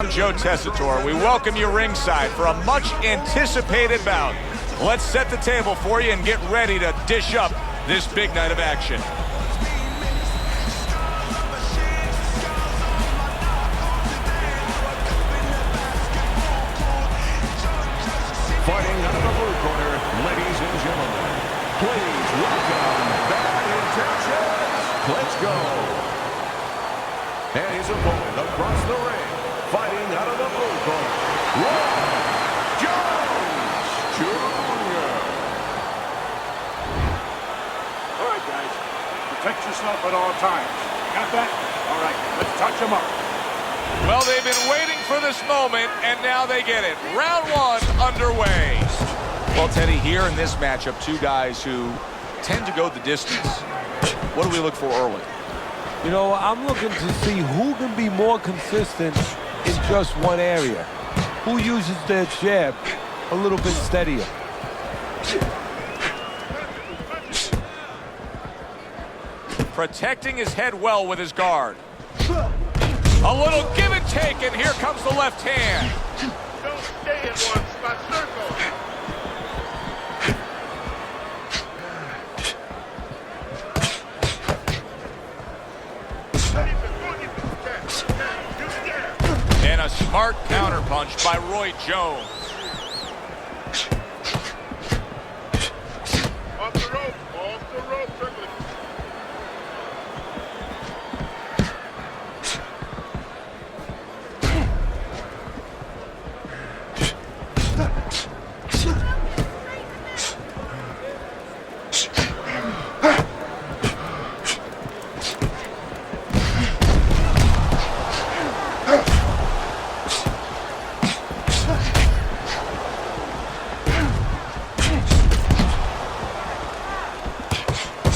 I'm Joe Tessitore. We welcome you ringside for a much-anticipated bout. Let's set the table for you and get ready to dish up this big night of action. Fighting out of the blue corner, ladies and gentlemen, please welcome Bad Intentions, Klitschko. And his opponent across the ring, fighting out of the blue corner, Jones Jr. All right, guys. Protect yourself at all times. Got that? All right, let's touch him up. Well, they've been waiting for this moment, and now they get it. Round one underway. Well, Teddy, here in this matchup, two guys who tend to go the distance. What do we look for early? You know, I'm looking to see who can be more consistent in just one area. Who uses their jab a little bit steadier. Protecting his head well with his guard. A little give and take, and here comes the left hand. Don't stay in one spot. Circle. And a smart counterpunch by Roy Jones. Off the rope, circle.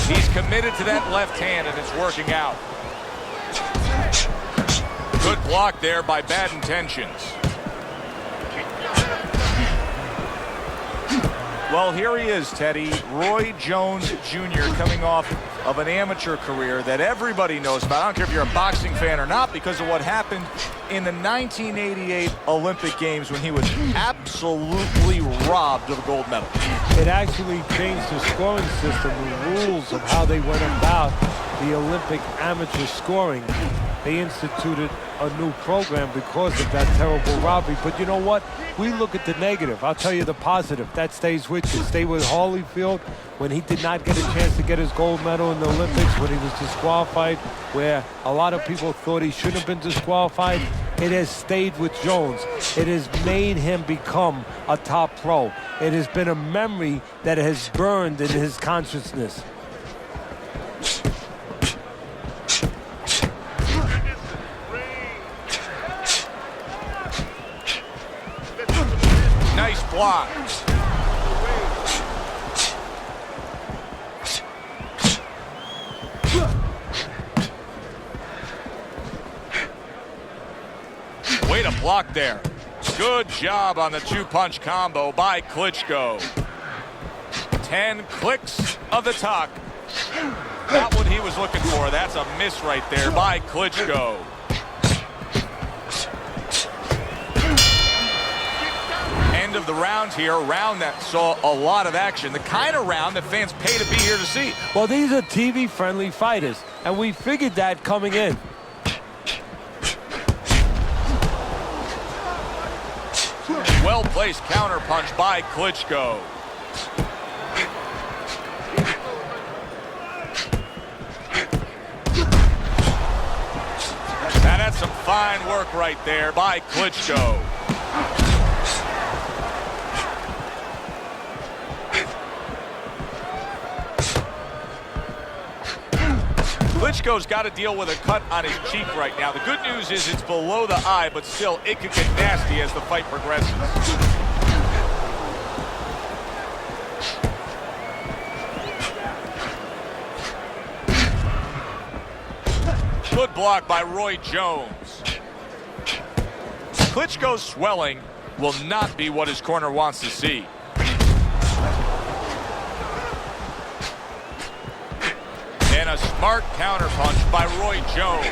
He's committed to that left hand, and it's working out. Good block there by Bad Intentions. Well, here he is, Teddy. Roy Jones Jr. coming off of an amateur career that everybody knows about. I don't care if you're a boxing fan or not, because of what happened in the 1988 Olympic Games when he was absolutely robbed of a gold medal. It actually changed the scoring system, the rules of how they went about the Olympic amateur scoring. They instituted a new program because of that terrible robbery. But you know what? We look at the negative. I'll tell you the positive. That stays with you. Stay with Holyfield when he did not get a chance to get his gold medal in the Olympics, when he was disqualified, where a lot of people thought he shouldn't have been disqualified. It has stayed with Jones. It has made him become a top pro. It has been a memory that has burned in his consciousness. Nice block. Way to block there. Good job on the two-punch combo by Klitschko. 10 clicks of the tuck. Not what he was looking for. That's a miss right there by Klitschko. End of the round here, a round that saw a lot of action, the kind of round that fans pay to be here to see. Well, these are TV-friendly fighters, and we figured that coming in. Well-placed counterpunch by Klitschko. Now that's some fine work right there by Klitschko. Klitschko's got to deal with a cut on his cheek right now. The good news is it's below the eye, but still, it could get nasty as the fight progresses. Good block by Roy Jones. Klitschko's swelling will not be what his corner wants to see. And a smart counterpunch by Roy Jones.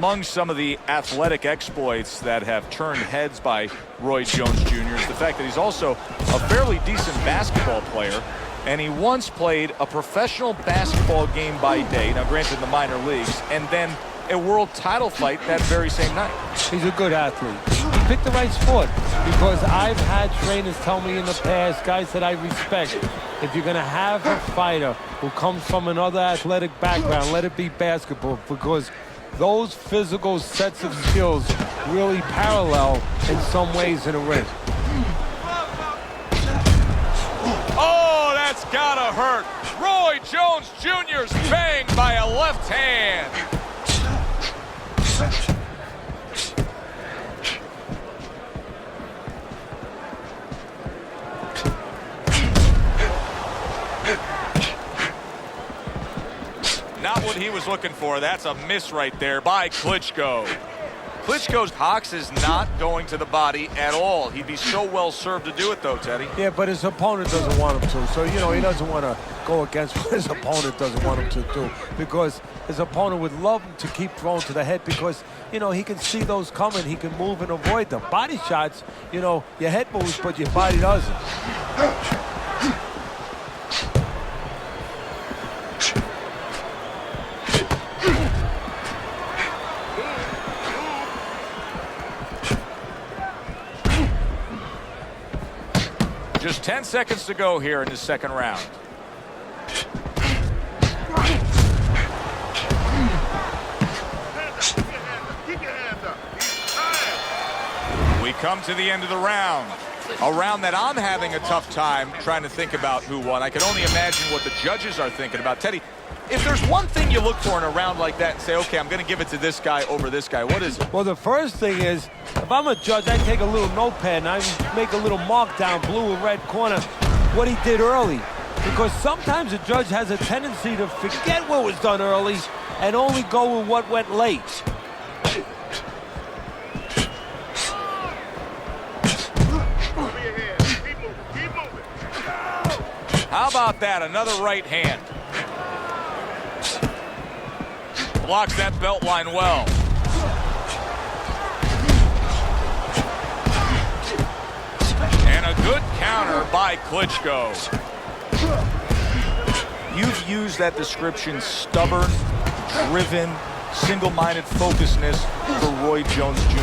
Among some of the athletic exploits that have turned heads by Roy Jones Jr. is the fact that he's also a fairly decent basketball player. And he once played a professional basketball game by day, now granted in the minor leagues, and then a world title fight that very same night. He's a good athlete. He picked the right sport, because I've had trainers tell me in the past, guys that I respect, if you're going to have a fighter who comes from another athletic background, let it be basketball, because those physical sets of skills really parallel in some ways in a ring. Oh, that's gotta hurt. Roy Jones Jr.'s banged by a left hand. Not what he was looking for. That's a miss right there by Klitschko. Klitschko's Hawks is not going to the body at all. He'd be so well served to do it, though, Teddy. Yeah, but his opponent doesn't want him to. So, you know, he doesn't want to go against what his opponent doesn't want him to do, because his opponent would love him to keep throwing to the head, because, you know, he can see those coming. He can move and avoid them. Body shots, you know, your head moves, but your body doesn't. Just 10 seconds to go here in the second round. We come to the end of the round. A round that I'm having a tough time trying to think about who won. I can only imagine what the judges are thinking about. Teddy, if there's one thing you look for in a round like that and say, okay, I'm going to give it to this guy over this guy, what is it? Well, the first thing is, if I'm a judge, I take a little notepad and I make a little mark down blue or red corner what he did early. Because sometimes a judge has a tendency to forget what was done early and only go with what went late. How about that? Another right hand. Blocks that belt line well. And a good counter by Klitschko. You've used that description, stubborn, driven, single-minded focusedness for Roy Jones Jr.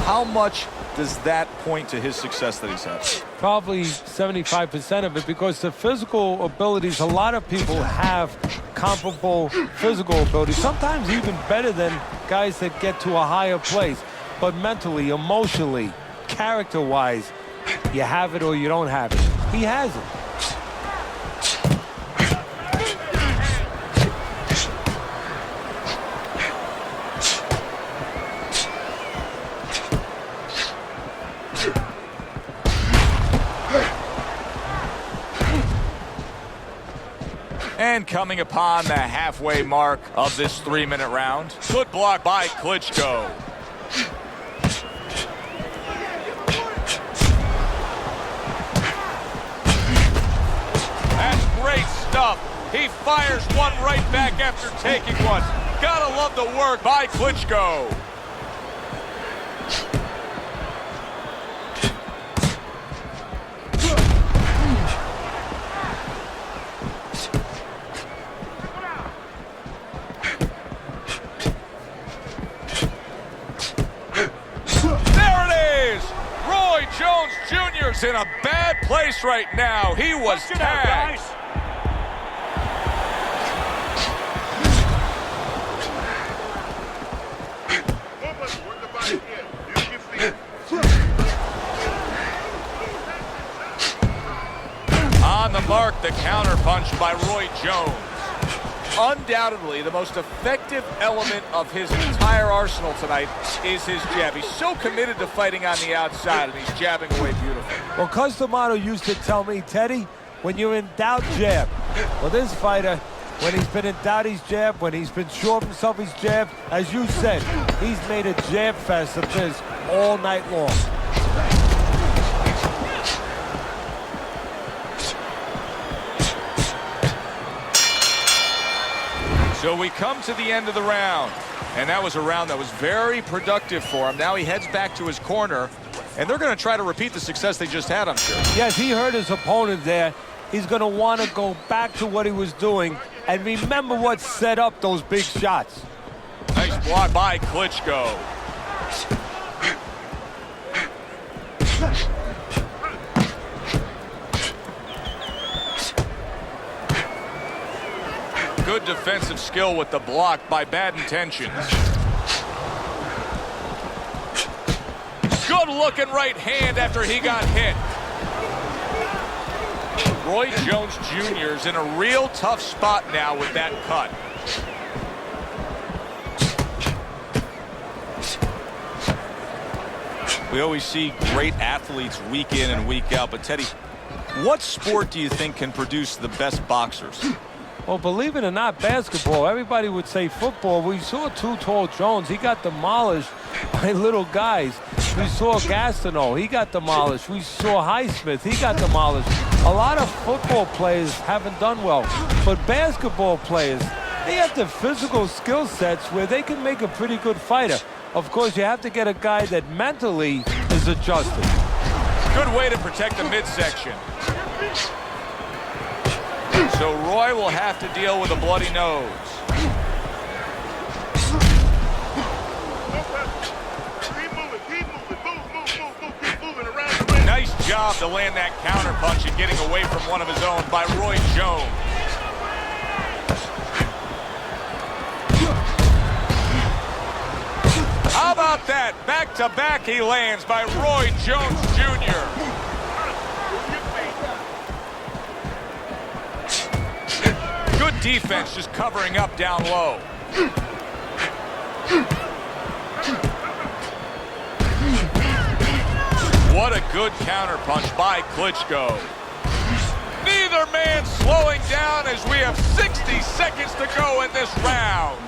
How much does that point to his success that he's had? Probably 75% of it, because the physical abilities, a lot of people have comparable physical abilities, sometimes even better than guys that get to a higher place. But mentally, emotionally, character-wise, you have it or you don't have it. He has it. And coming upon the halfway mark of this 3-minute round. Good block by Klitschko. That's great stuff. He fires one right back after taking one. Gotta love the work by Klitschko. Jones Jr.'s in a bad place right now. He was tagged. On the mark, the counterpunch by Roy Jones. Undoubtedly, the most effective element of his entire arsenal tonight is his jab. He's so committed to fighting on the outside, and he's jabbing away beautifully. Well, Customato used to tell me, Teddy, when you're in doubt, jab. Well, this fighter, when he's been in doubt, he's jabbed. When he's been sure of himself, he's jabbed. As you said, he's made a jab fest of this all night long. So we come to the end of the round. And that was a round that was very productive for him. Now he heads back to his corner, and they're going to try to repeat the success they just had, I'm sure. Yes, he hurt his opponent there. He's going to want to go back to what he was doing and remember what set up those big shots. Nice block by Klitschko. Good defensive skill with the block by Bad Intentions. Good looking right hand after he got hit. Roy Jones Jr. is in a real tough spot now with that cut. We always see great athletes week in and week out, but Teddy, what sport do you think can produce the best boxers? Well, believe it or not, basketball. Everybody would say football. We saw Too Tall Jones. He got demolished by little guys. We saw Gastineau. He got demolished. We saw Highsmith. He got demolished. A lot of football players haven't done well. But basketball players, they have the physical skill sets where they can make a pretty good fighter. Of course, you have to get a guy that mentally is adjusted. Good way to protect the midsection. So Roy will have to deal with a bloody nose. Nice job to land that counter punch and getting away from one of his own by Roy Jones. How about that? Back-to-back he lands by Roy Jones Jr. Good defense just covering up down low. What a good counter punch by Klitschko. Neither man slowing down as we have 60 seconds to go in this round.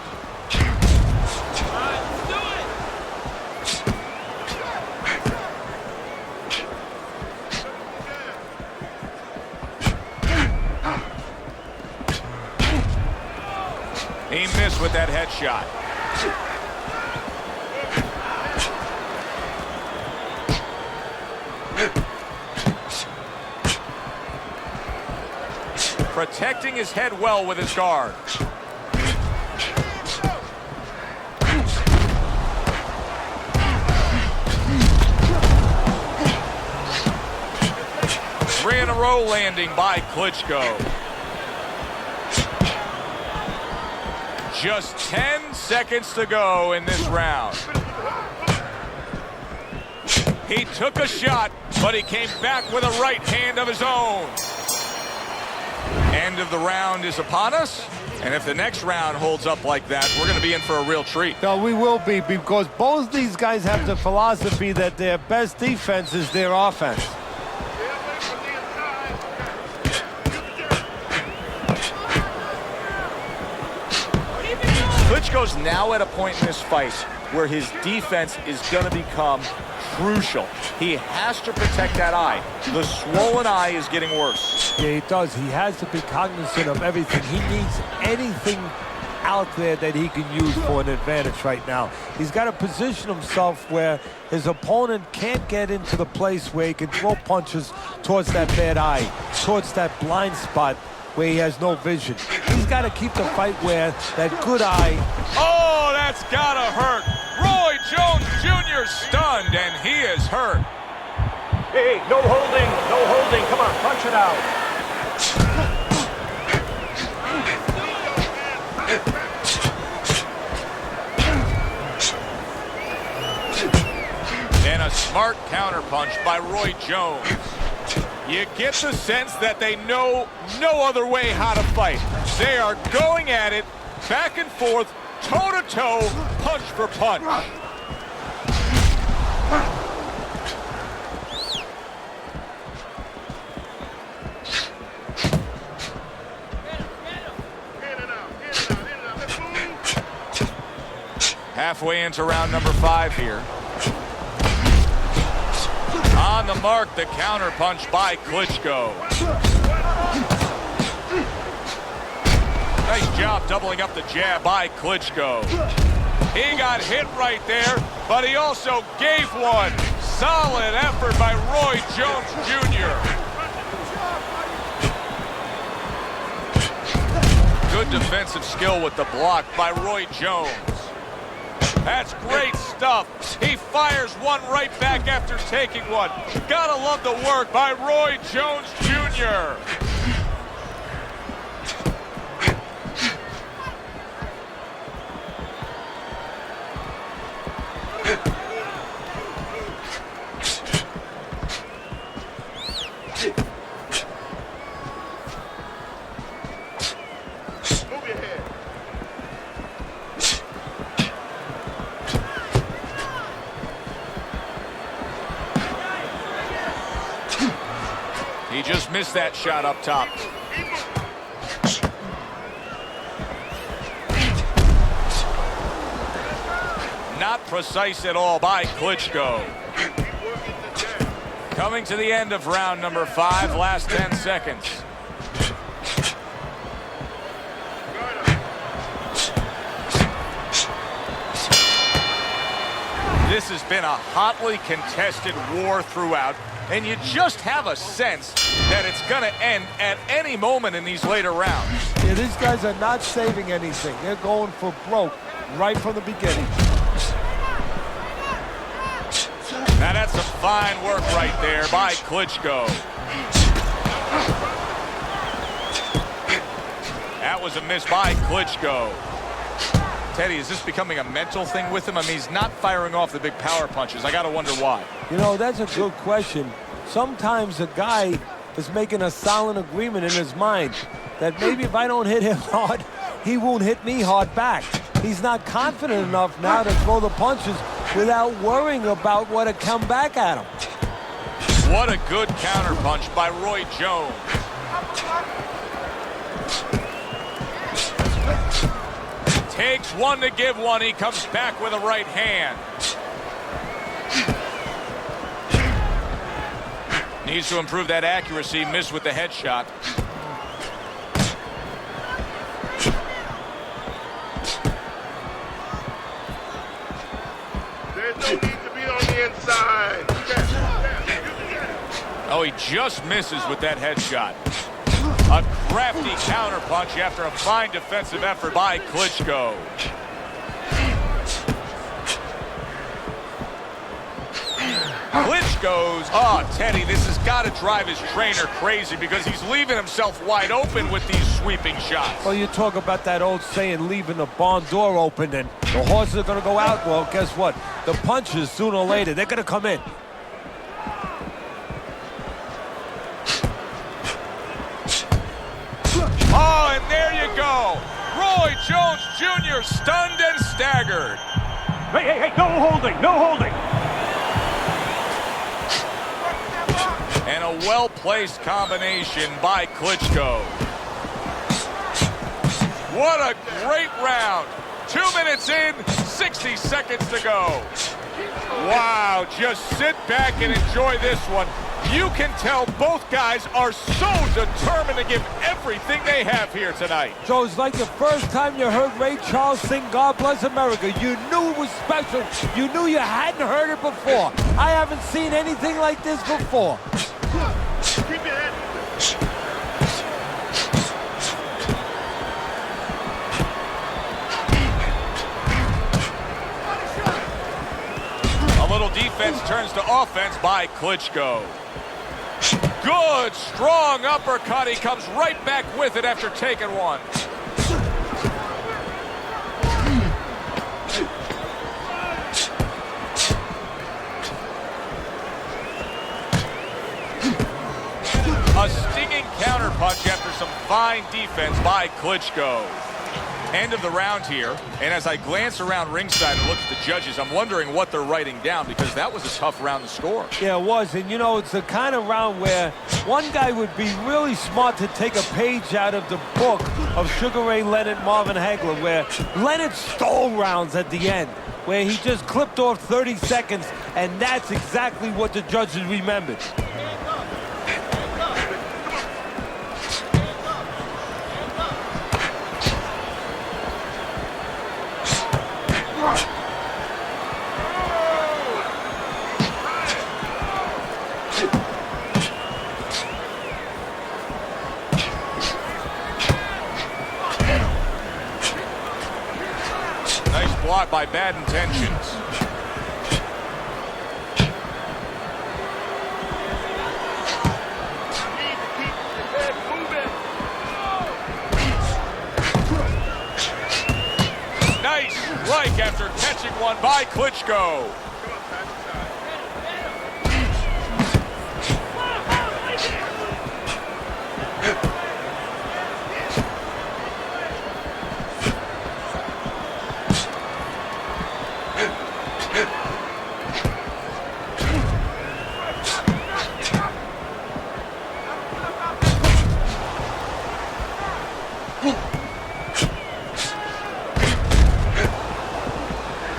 He missed with that headshot. Protecting his head well with his guard. Three in a row landing by Klitschko. Just 10 seconds to go in this round. He took a shot, but he came back with a right hand of his own. End of the round is upon us, and if the next round holds up like that, we're going to be in for a real treat. No, we will be, because both these guys have the philosophy that their best defense is their offense. Klitschko's now at a point in this fight where his defense is going to become crucial. He has to protect that eye. The swollen eye is getting worse. Yeah, he does. He has to be cognizant of everything. He needs anything out there that he can use for an advantage right now. He's got to position himself where his opponent can't get into the place where he can throw punches towards that bad eye, towards that blind spot where he has no vision. He's got to keep the fight where that good eye... Oh, that's gotta hurt. Roy Jones Jr. stunned, and he is hurt. Hey, no holding, no holding. Come on, punch it out. And a smart counterpunch by Roy Jones. You get the sense that they know no other way how to fight. They are going at it, back and forth, toe-to-toe, punch for punch. Halfway into round number 5 here. On the mark, the counter punch by Klitschko. Nice job doubling up the jab by Klitschko. He got hit right there, but he also gave one. Solid effort by Roy Jones Jr. Good defensive skill with the block by Roy Jones. That's great stuff. He fires one right back after taking one. Gotta love the work by Roy Jones Jr. He just missed that shot up top. Not precise at all by Klitschko. Coming to the end of round number 5, last 10 seconds. This has been a hotly contested war throughout, and you just have a sense that it's going to end at any moment in these later rounds. Yeah, these guys are not saving anything. They're going for broke right from the beginning. Now that's some fine work right there by Klitschko. That was a miss by Klitschko. Teddy, is this becoming a mental thing with him? I mean, he's not firing off the big power punches. I got to wonder why. You know, that's a good question. Sometimes a guy is making a silent agreement in his mind that maybe if I don't hit him hard, he won't hit me hard back. He's not confident enough now to throw the punches without worrying about what to come back at him. What a good counterpunch by Roy Jones. Takes one to give one. He comes back with a right hand. Needs to improve that accuracy. Missed with the headshot. There's no need to be on the inside. Oh, he just misses with that headshot. A crafty counterpunch after a fine defensive effort by Klitschko. Klitschko's, Teddy, this has got to drive his trainer crazy because he's leaving himself wide open with these sweeping shots. Well, you talk about that old saying, leaving the barn door open and the horses are going to go out. Well, guess what? The punches, sooner or later, they're going to come in. Oh, and there you go. Roy Jones Jr. stunned and staggered. Hey, no holding, no holding. And a well-placed combination by Klitschko. What a great round. 2 minutes in, 60 seconds to go. Wow, just sit back and enjoy this one. You can tell both guys are so determined to give everything they have here tonight. So it's like the first time you heard Ray Charles sing God Bless America. You knew it was special. You knew you hadn't heard it before. I haven't seen anything like this before. Keep your head. A little defense turns to offense by Klitschko. Good, strong uppercut. He comes right back with it after taking one. A stinging counterpunch after some fine defense by Klitschko. End of the round here, and as I glance around ringside and look at the judges, I'm wondering what they're writing down because that was a tough round to score. Yeah, it was, and you know, it's the kind of round where one guy would be really smart to take a page out of the book of Sugar Ray Leonard, Marvin Hagler, where Leonard stole rounds at the end, where he just clipped off 30 seconds, and that's exactly what the judges remembered. Come on. block by bad intentions. Need to keep your head moving. Nice strike after catching one by Klitschko.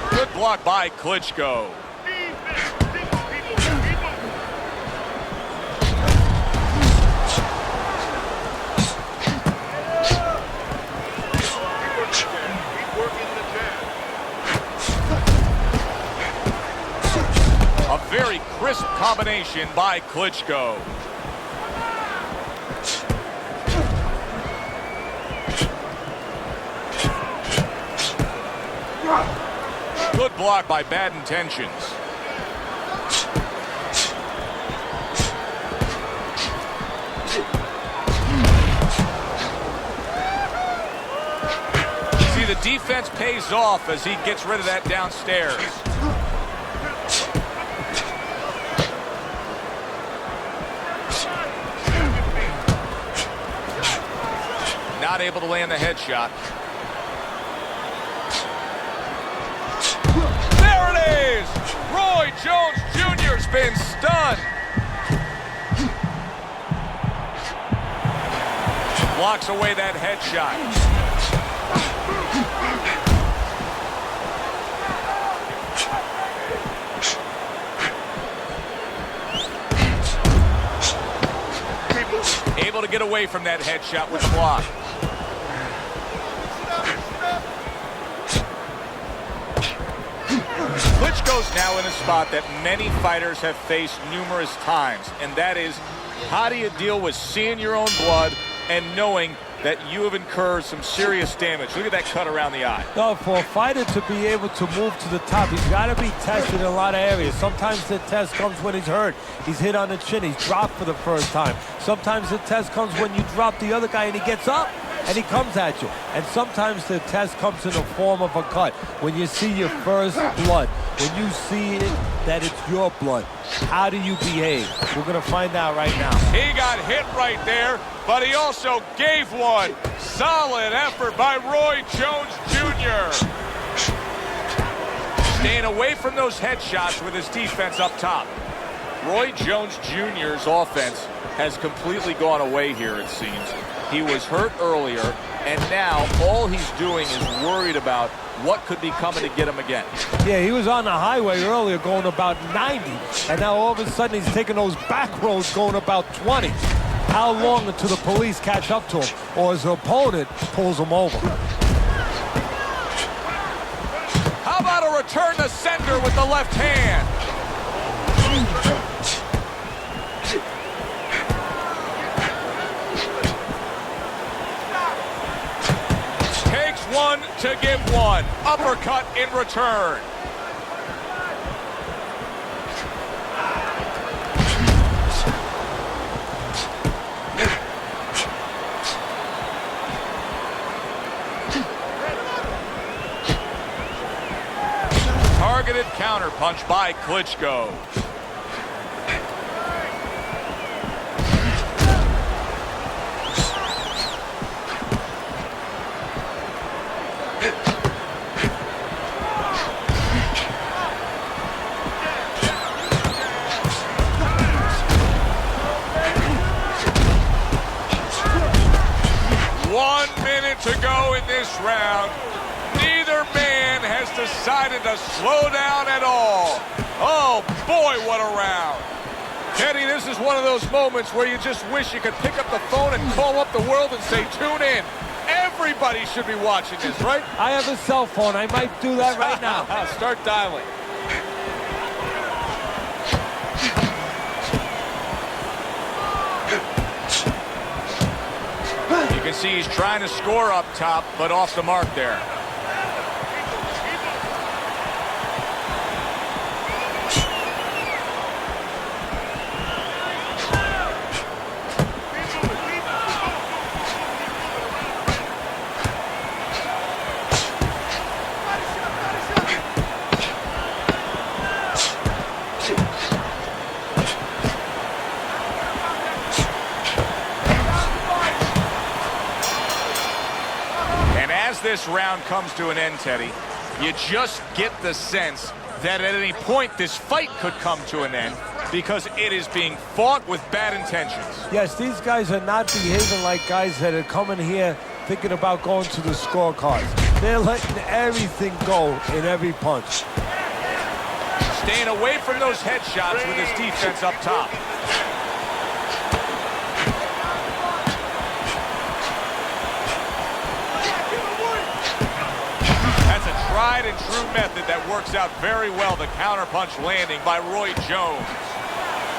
Good block by Klitschko. A very crisp combination by Klitschko. Good block by bad intentions. See, the defense pays off as he gets rid of that downstairs. Not able to land the headshot. There it is! Roy Jones Jr.'s been stunned. Blocks away that headshot. Able to get away from that headshot with the block. Klitschko's now in a spot that many fighters have faced numerous times, and that is, how do you deal with seeing your own blood and knowing that you have incurred some serious damage? Look at that cut around the eye. No, for a fighter to be able to move to the top, he's got to be tested in a lot of areas. Sometimes the test comes when he's hurt. He's hit on the chin. He's dropped for the first time. Sometimes the test comes when you drop the other guy and he gets up and he comes at you. And sometimes the test comes in the form of a cut. When you see your first blood, when you see it, that it's your blood, how do you behave? We're going to find out right now. He got hit right there, but he also gave one. Solid effort by Roy Jones Jr. Staying away from those headshots with his defense up top. Roy Jones Jr.'s offense has completely gone away here, it seems. He was hurt earlier, and now all he's doing is worried about what could be coming to get him again. Yeah, he was on the highway earlier going about 90, and now all of a sudden he's taking those back roads going about 20. How long until the police catch up to him or his opponent pulls him over? How about a return to sender with the left hand? Takes one to give one. Uppercut in return. Targeted counterpunch by Klitschko. To go in this round. Neither man has decided to slow down at all. Oh boy, what a round. Teddy, this is one of those moments where you just wish you could pick up the phone and call up the world and say, tune in. Everybody should be watching this, right? I have a cell phone. I might do that right now. Start dialing. You can see he's trying to score up top, but off the mark there. this round comes to an end, Teddy, you just get the sense that at any point this fight could come to an end because it is being fought with bad intentions. Yes, these guys are not behaving like guys that are coming here thinking about going to the scorecards. They're letting everything go in every punch. Staying away from those headshots with his defense up top. That's a tried and true method that works out very well, the counterpunch landing by Roy Jones.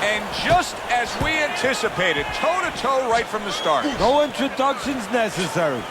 And just as we anticipated, toe-to-toe right from the start. No introductions necessary.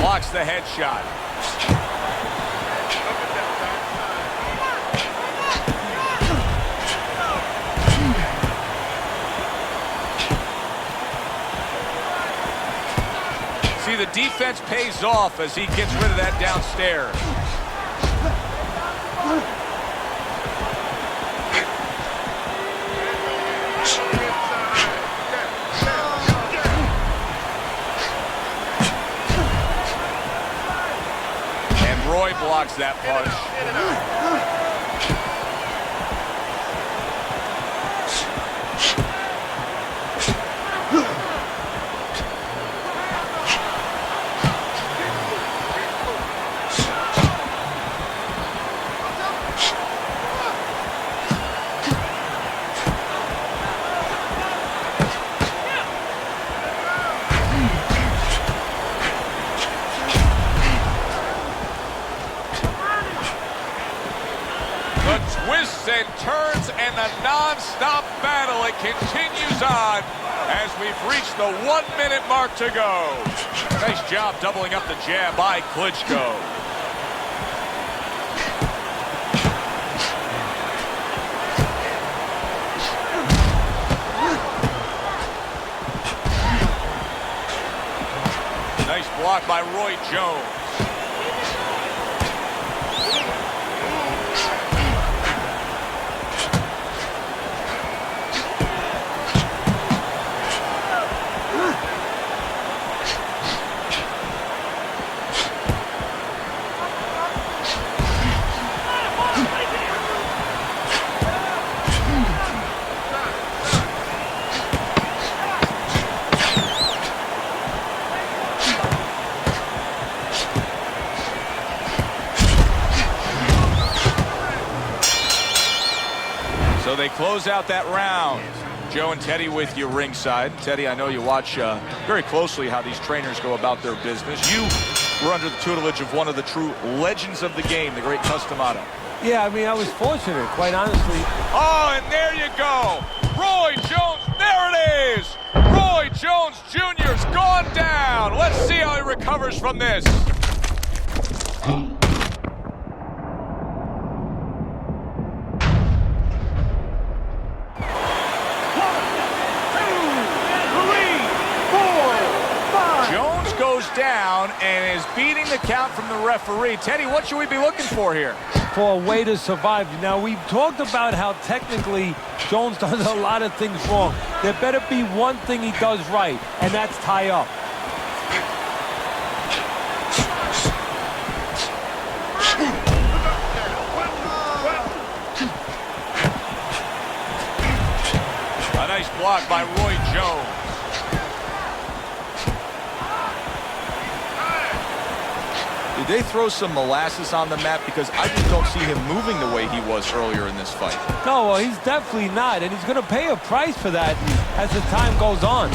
Blocks the headshot. See, the defense pays off as he gets rid of that downstairs. Roy blocks that punch. Twists and turns and the non-stop battle, it continues on as we've reached the 1 minute mark to go. Nice job doubling up the jab by Klitschko. Nice block by Roy Jones. So they close out that round. Joe and Teddy with you ringside. Teddy, I know you watch very closely how these trainers go about their business. You were under the tutelage of one of the true legends of the game, the great Customato. Yeah, I mean, I was fortunate, quite honestly. Oh, and there you go. Roy Jones, there it is. Roy Jones Jr.'s gone down. Let's see how he recovers from this. Down and is beating the count from the referee. Teddy, what should we be looking for here? For a way to survive. Now, we've talked about how technically Jones does a lot of things wrong. There better be one thing he does right, and that's tie up. A nice block by Roy Jones. Did they throw some molasses on the mat? Because I just don't see him moving the way he was earlier in this fight. No, well, he's definitely not, and he's going to pay a price for that as the time goes on.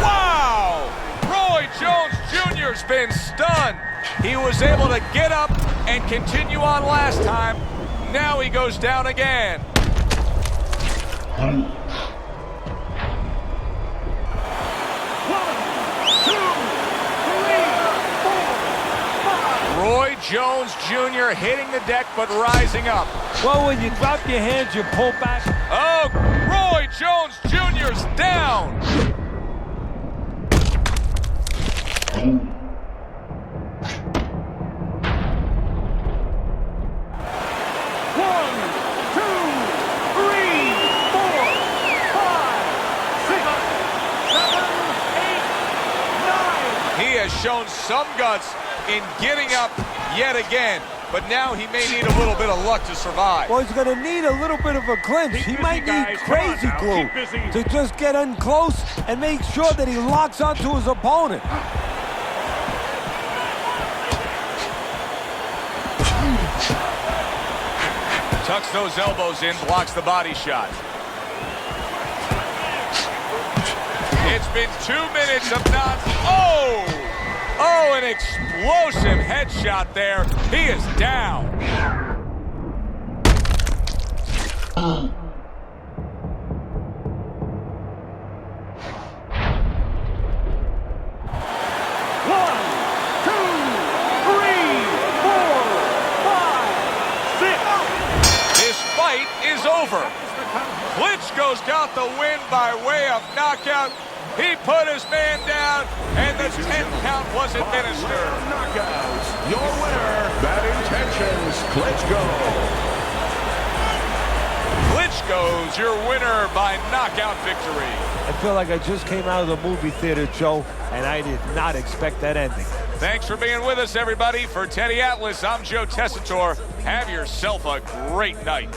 Wow! Roy Jones Jr.'s been stunned. He was able to get up and continue on last time. Now he goes down again. Roy Jones Jr. hitting the deck but rising up. Well, when you drop your hands, you pull back. Oh, Roy Jones Jr.'s down. He has shown some guts in getting up yet again, but now he may need a little bit of luck to survive. Well, he's going to need a little bit of a clinch. He might need crazy glue to just get in close and make sure that he locks onto his opponent. Tucks those elbows in, blocks the body shot. It's been 2 minutes of Oh, an explosive headshot there. He is down. Is over. Klitschko's got the win by way of knockout. He put his man down, and the 10 count was administered. Knockout. Your winner, Bad Intentions, Klitschko. Klitschko's your winner by knockout victory. I feel like I just came out of the movie theater, Joe, and I did not expect that ending. Thanks for being with us, everybody. For Teddy Atlas, I'm Joe Tessitore. Have yourself a great night.